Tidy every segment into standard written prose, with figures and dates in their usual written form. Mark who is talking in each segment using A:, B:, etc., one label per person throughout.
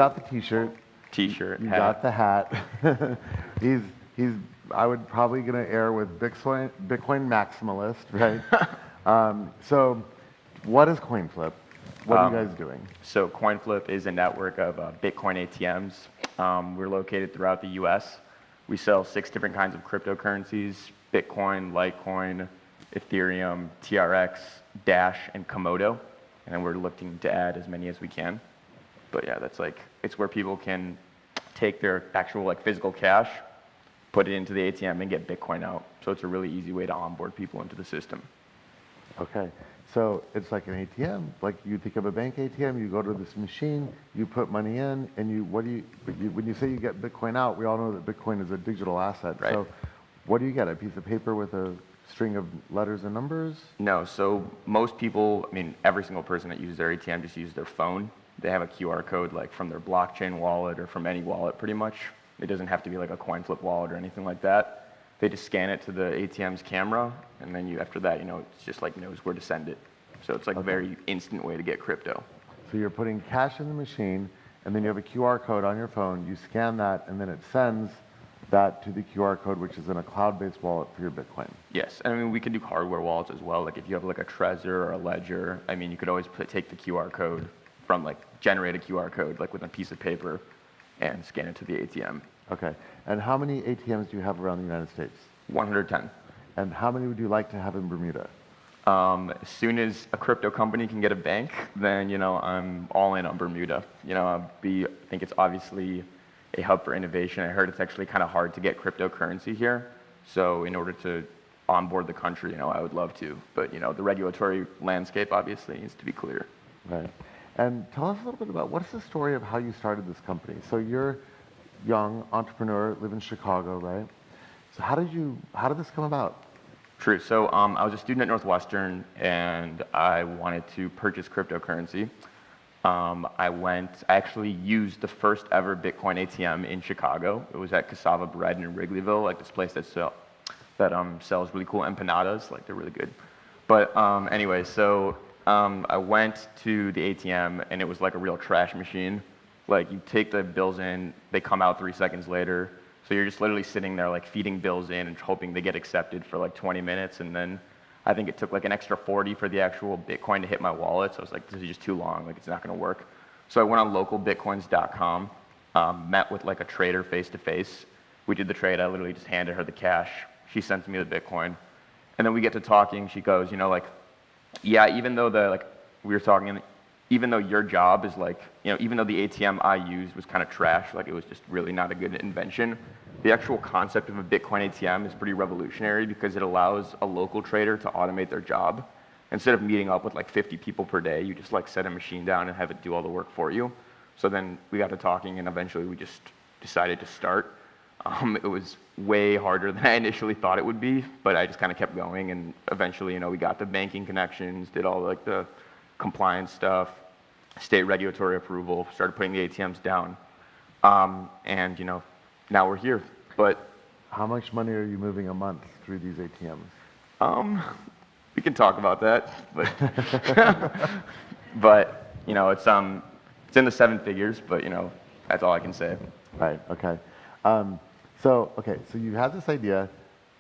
A: got the T-shirt.
B: T-shirt,
A: You
B: hat.
A: got the hat. he's I would probably gonna err with Bitcoin maximalist, right? So, what is CoinFlip? What are you guys doing?
B: So CoinFlip is a network of Bitcoin ATMs. We're located throughout the U.S. We sell 6 different kinds of cryptocurrencies: Bitcoin, Litecoin, Ethereum, TRX, Dash, and Komodo. And then we're looking to add as many as we can. But yeah, that's like, it's where people can take their actual like physical cash, put it into the ATM, and get Bitcoin out. So it's a really easy way to onboard people into the system.
A: Okay, so it's like an ATM, like you think of a bank ATM, you go to this machine, you put money in, and when you say you get Bitcoin out, we all know that Bitcoin is a digital asset.
B: Right.
A: So what do you get, a piece of paper with a string of letters and numbers?
B: No, so most people, I mean, every single person that uses their ATM just uses their phone. They have a QR code like from their blockchain wallet or from any wallet pretty much. It doesn't have to be like a CoinFlip wallet or anything like that. They just scan it to the ATM's camera, and then after that, it's just like knows where to send it. So it's like a very instant way to get crypto.
A: So you're putting cash in the machine, and then you have a QR code on your phone, you scan that, and then it sends that to the QR code, which is in a cloud-based wallet for your Bitcoin.
B: Yes, and I mean, we can do hardware wallets as well. Like if you have like a Trezor or a Ledger, I mean, you could always take the QR code from like generate a QR code like with a piece of paper and scan it to the ATM.
A: Okay, and how many ATMs do you have around the United States?
B: 110.
A: And how many would you like to have in Bermuda?
B: As soon as a crypto company can get a bank, then I'm all in on Bermuda. I think it's obviously a hub for innovation. I heard it's actually kind of hard to get cryptocurrency here. So in order to onboard the country, I would love to. But the regulatory landscape obviously needs to be clear.
A: Right. And tell us a little bit about what's the story of how you started this company. So you're young entrepreneur, live in Chicago, right? So how did this come about?
B: True. So I was a student at Northwestern, and I wanted to purchase cryptocurrency. I actually used the first ever Bitcoin ATM in Chicago. It was at Cassava Bread in Wrigleyville, like this place that sells really cool empanadas. Like they're really good. But anyway, so I went to the ATM, and it was like a real trash machine. Like you take the bills in, they come out 3 seconds later. So you're just literally sitting there like feeding bills in and hoping they get accepted for like 20 minutes. And then I think it took like an extra 40 for the actual Bitcoin to hit my wallet. So I was like, this is just too long, like it's not gonna work. So I went on localbitcoins.com, met with like a trader face to face. We did the trade, I literally just handed her the cash. She sends me the Bitcoin. And then we get to talking, she goes, yeah, even though we were talking, and even though your job is like, even though the ATM I used was kind of trash, like it was just really not a good invention, the actual concept of a Bitcoin ATM is pretty revolutionary because it allows a local trader to automate their job. Instead of meeting up with like 50 people per day, you just like set a machine down and have it do all the work for you. So then we got to talking, and eventually we just decided to start. It was way harder than I initially thought it would be, but I just kind of kept going, and eventually, we got the banking connections, did all like the compliance stuff, state regulatory approval, started putting the ATMs down, and now we're here. But
A: how much money are you moving a month through these ATMs?
B: We can talk about that, but it's in the 7 figures, but that's all I can say.
A: Right. Okay. So you had this idea.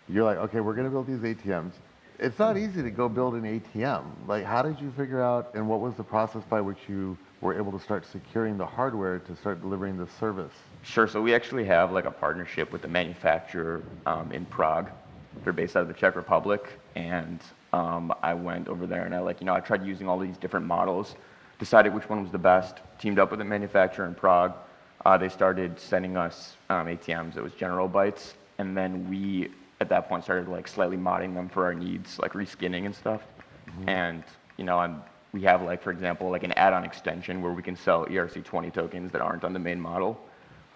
A: You're like, okay, we're going to build these ATMs. It's not easy to go build an ATM. Like, how did you figure out, and what was the process by which you were able to start securing the hardware to start delivering this service?
B: Sure. So we actually have like a partnership with a manufacturer in Prague. They're based out of the Czech Republic, and I went over there and I tried using all these different models, decided which one was the best, teamed up with a manufacturer in Prague. They started sending us ATMs. It was General Bytes, and then we at that point started like slightly modding them for our needs, like reskinning and stuff. Mm-hmm. And we have like, for example, like an add-on extension where we can sell ERC20 tokens that aren't on the main model.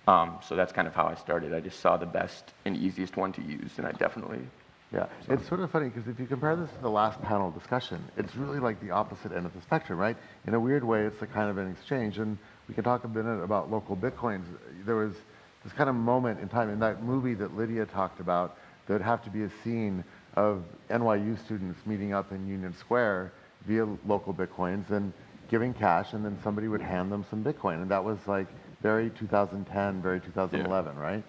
B: So that's kind of how I started. I just saw the best and easiest one to use, and I definitely.
A: Yeah,
B: so.
A: It's sort of funny because if you compare this to the last panel discussion, it's really like the opposite end of the spectrum, right? In a weird way, it's a kind of an exchange, and we can talk a minute about local Bitcoins. There was this kind of moment in time in that movie that Lydia talked about. There'd have to be a scene of NYU students meeting up in Union Square via local Bitcoins and giving cash, and then somebody would hand them some Bitcoin, and that was like very 2010, very 2011, right?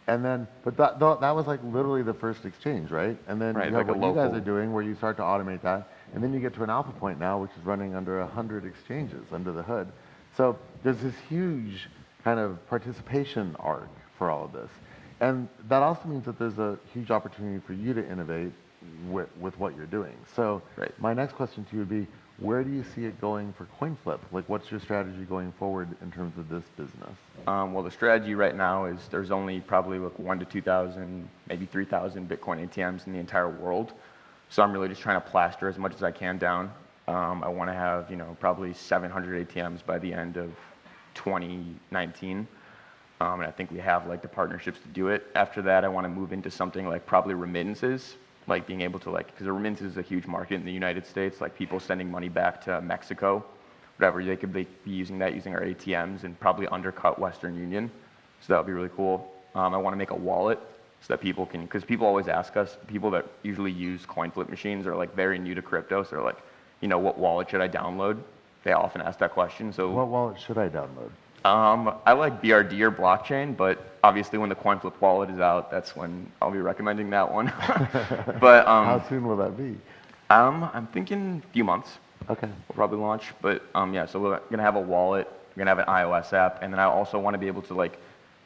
A: And then, but that was like literally the first exchange, right? And then
B: Right,
A: you have
B: like a
A: what you guys
B: local.
A: are doing where you start to automate that. And then you get to an alpha point now, which is running under 100 exchanges under the hood. So there's this huge kind of participation arc for all of this. And that also means that there's a huge opportunity for you to innovate with what you're doing. So
B: Right.
A: my next question to you would be, where do you see it going for CoinFlip? Like, what's your strategy going forward in terms of this business?
B: Well, the strategy right now is there's only probably like 1 to 2,000, maybe 3,000 Bitcoin ATMs in the entire world. So I'm really just trying to plaster as much as I can down. I want to have, probably 700 ATMs by the end of 2019. And I think we have like the partnerships to do it. After that, I want to move into something like probably remittances, like being able to because the remittances is a huge market in the United States, like people sending money back to Mexico, whatever, they could be using that, using our ATMs and probably undercut Western Union. So that would be really cool. I want to make a wallet so that people can, because people always ask us, people that usually use CoinFlip machines are like very new to crypto. So they're like, what wallet should I download? They often ask that question. So
A: What wallet should I download?
B: I like BRD or blockchain, but obviously when the CoinFlip wallet is out, that's when I'll be recommending that one. But
A: How soon will that be?
B: I'm thinking a few months.
A: Okay.
B: We'll probably launch, but yeah. So we're gonna have a wallet, we're gonna have an iOS app, and then I also want to be able to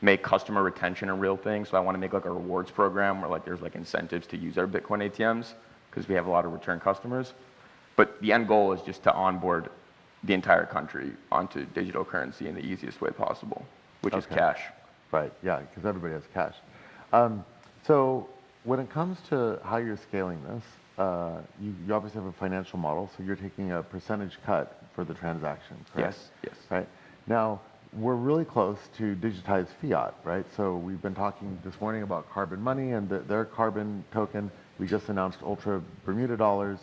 B: make customer retention a real thing. So I want to make like a rewards program where there's incentives to use our Bitcoin ATMs because we have a lot of return customers. But the end goal is just to onboard the entire country onto digital currency in the easiest way possible, which is cash.
A: Right, yeah, because everybody has cash. So when it comes to how you're scaling this, you obviously have a financial model, so you're taking a percentage cut for the transaction, correct?
B: Yes.
A: Right. Now, we're really close to digitized fiat, right? So we've been talking this morning about carbon money and their carbon token. We just announced Ultra Bermuda dollars.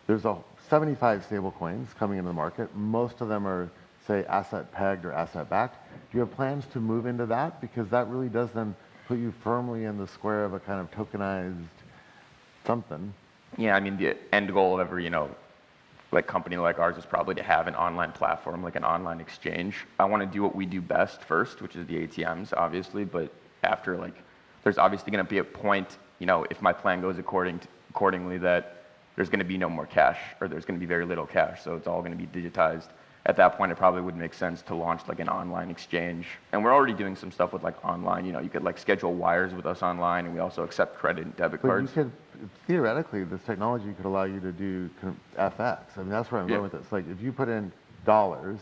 A: There's 75 stable coins coming into the market. Most of them are, say, asset pegged or asset backed. Do you have plans to move into that? Because that really does then put you firmly in the square of a kind of tokenized something.
B: Yeah, I mean, the end goal of every, company like ours is probably to have an online platform, like an online exchange. I want to do what we do best first, which is the ATMs, obviously, but after, there's obviously going to be a point, if my plan goes accordingly, that there's going to be no more cash, or there's going to be very little cash, so it's all going to be digitized. At that point, it probably would make sense to launch an online exchange. And we're already doing some stuff with online. You could schedule wires with us online, and we also accept credit and debit cards.
A: But you could, theoretically, this technology could allow you to do FX. I mean, that's where I'm going with this. If you put in dollars,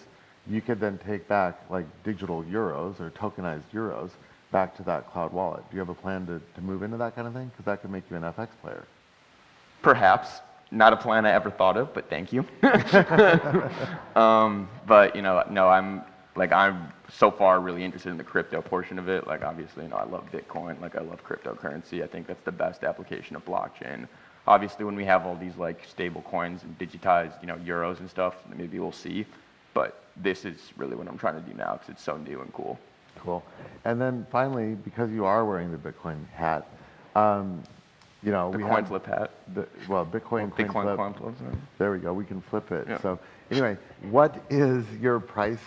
A: you could then take back digital euros or tokenized euros back to that cloud wallet. Do you have a plan to move into that kind of thing? Because that could make you an FX player.
B: Perhaps. Not a plan I ever thought of, but thank you. But no, I'm so far really interested in the crypto portion of it. Obviously, I love Bitcoin. I love cryptocurrency. I think that's the best application of blockchain. Obviously, when we have all these stable coins and digitized, euros and stuff, maybe we'll see. But this is really what I'm trying to do now because it's so new and cool.
A: Cool. And then finally, because you are wearing the Bitcoin hat, the
B: CoinFlip hat.
A: Bitcoin
B: CoinFlip.
A: There we go. We can flip it.
B: Yeah.
A: So anyway, what is your price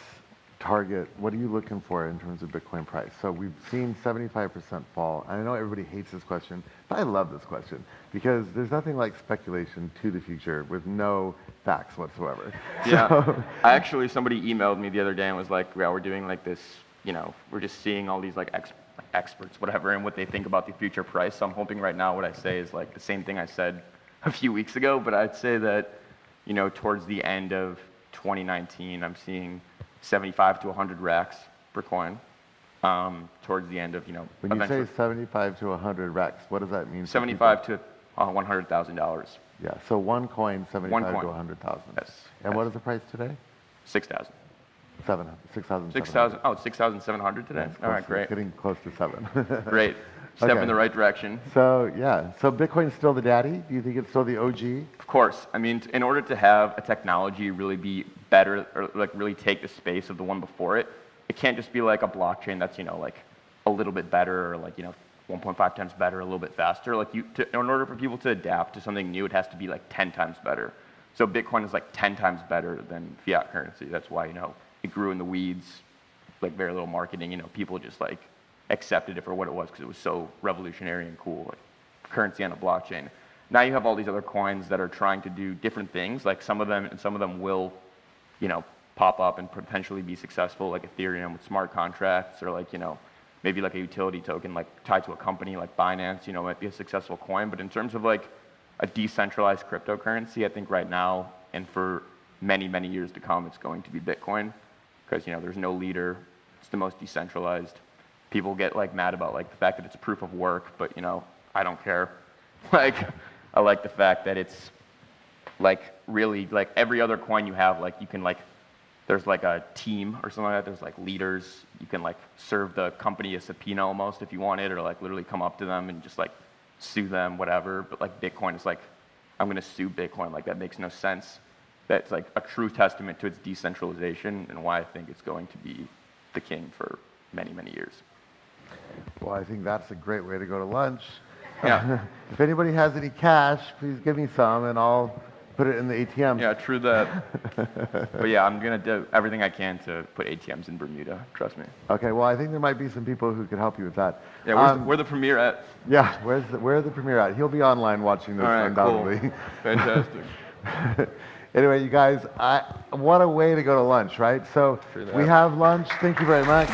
A: target? What are you looking for in terms of Bitcoin price? So we've seen 75% fall. I know everybody hates this question, but I love this question because there's nothing like speculation to the future with no facts whatsoever.
B: Yeah. Somebody emailed me the other day and was like, yeah, we're doing this, we're just seeing all these experts, whatever, and what they think about the future price. So I'm hoping right now what I say is the same thing I said a few weeks ago, but I'd say that, towards the end of 2019, I'm seeing 75 to 100 racks per coin. Towards the end of,
A: When you say 75 to 100 racks, what does that mean?
B: 75 to $100,000.
A: Yeah, so one coin, 75
B: coin.
A: to 100,000.
B: Yes.
A: And what is the price today?
B: 6,000.
A: 6,700.
B: 6,000. Oh, 6,700 today.
A: Yeah,
B: All right, great.
A: Getting close to 7.
B: Great. Step in the right direction.
A: So yeah, so Bitcoin's still the daddy? Do you think it's still the OG?
B: Of course. I mean, in order to have a technology really be better or really take the space of the one before it, it can't just be a blockchain that's a little bit better or 1.5 times better, a little bit faster. In order for people to adapt to something new, it has to be 10 times better. So Bitcoin is 10 times better than fiat currency. That's why it grew in the weeds like very little marketing. You know, people just like accepted it for what it was because it was so revolutionary and cool, like currency on a blockchain. Now you have all these other coins that are trying to do different things. Like some of them will, you know, pop up and potentially be successful, like Ethereum with smart contracts, or like, you know, maybe like a utility token like tied to a company like Binance, you know, might be a successful coin. But in terms of like a decentralized cryptocurrency, I think right now and for many, many years to come, it's going to be Bitcoin because, you know, there's no leader. It's the most decentralized. People get like mad about like the fact that it's proof of work, but, you know, I don't care. Like, I like the fact that it's like really like every other coin you have, like you can like, there's like a team or something like that. There's like leaders. You can like serve the company a subpoena almost if you wanted, or like literally come up to them and just like sue them, whatever. But like Bitcoin is like, I'm going to sue Bitcoin. Like that makes no sense. That's like a true testament to its decentralization and why I think it's going to be the king for many, many years.
A: Well, I think that's a great way to go to lunch.
B: Yeah.
A: If anybody has any cash, please give me some and I'll put it in the ATM.
B: Yeah, true that. But yeah, I'm going to do everything I can to put ATMs in Bermuda. Trust me.
A: Okay, well, I think there might be some people who could help you with that.
B: Yeah, where's the premier at?
A: Yeah, where's the premier at? He'll be online watching this
B: All right,
A: undoubtedly.
B: cool. Fantastic.
A: Anyway, you guys, what a way to go to lunch, right? So we have lunch. Thank you very much.